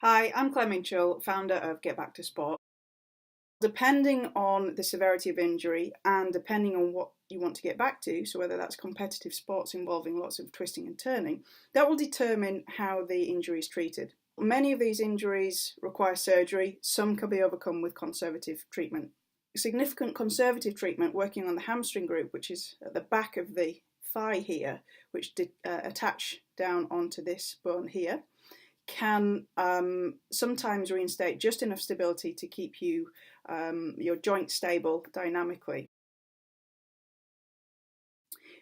Hi, I'm Claire Minchell, founder of Get Back to Sport. Depending on the severity of injury and depending on what you want to get back to, so whether that's competitive sports involving lots of twisting and turning, that will determine how the injury is treated. Many of these injuries require surgery, some can be overcome with conservative treatment. Significant conservative treatment working on the hamstring group, which is at the back of the thigh here, which attach down onto this bone here, can sometimes reinstate just enough stability to keep your joint stable dynamically.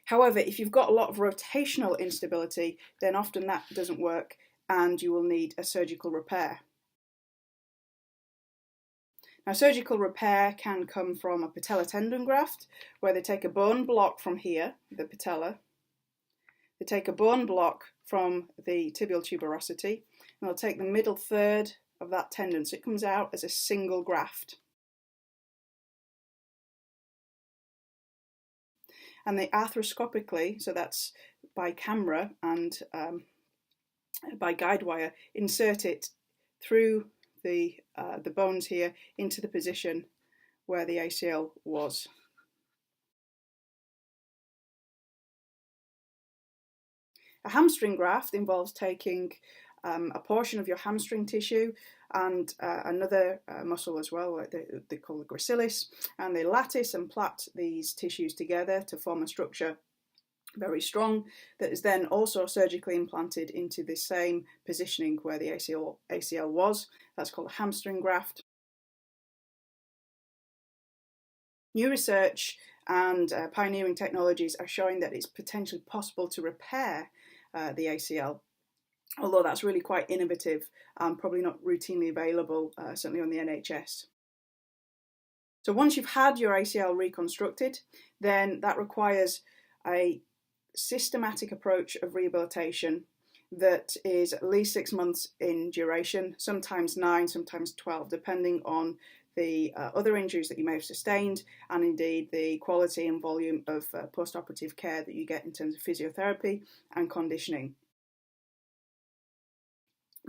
However, if you've got a lot of rotational instability, then often that doesn't work and you will need a surgical repair. Now, surgical repair can come from a patella tendon graft, where they take a bone block from here, the patella, they take a bone block from the tibial tuberosity, and they'll take the middle third of that tendon, so it comes out as a single graft. And they arthroscopically, so that's by camera and by guide wire, insert it through the bones here into the position where the ACL was. A hamstring graft involves taking a portion of your hamstring tissue and another muscle as well, like they call the gracilis, and they lattice and plait these tissues together to form a structure very strong that is then also surgically implanted into the same positioning where the ACL was. That's called a hamstring graft. New research and pioneering technologies are showing that it's potentially possible to repair the ACL, although that's really quite innovative and probably not routinely available, certainly on the NHS. So once you've had your ACL reconstructed, then that requires a systematic approach of rehabilitation that is at least 6 months in duration, sometimes 9, sometimes 12, depending on the other injuries that you may have sustained and indeed the quality and volume of post-operative care that you get in terms of physiotherapy and conditioning.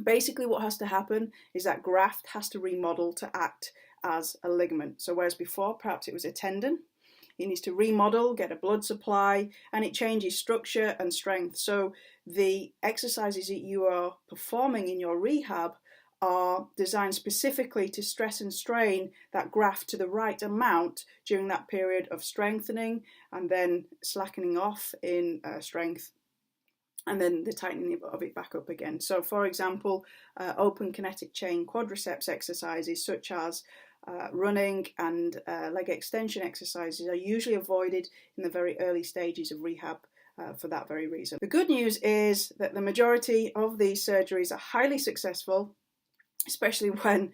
Basically what has to happen is that graft has to remodel to act as a ligament. So whereas before perhaps it was a tendon, it needs to remodel, get a blood supply, and it changes structure and strength. So the exercises that you are performing in your rehab are designed specifically to stress and strain that graft to the right amount during that period of strengthening and then slackening off in strength, and then the tightening of it back up again. So for example, open kinetic chain quadriceps exercises such as running and leg extension exercises are usually avoided in the very early stages of rehab for that very reason. The good news is that the majority of these surgeries are highly successful, especially when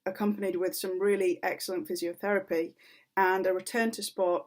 accompanied with some really excellent physiotherapy, and a return to sport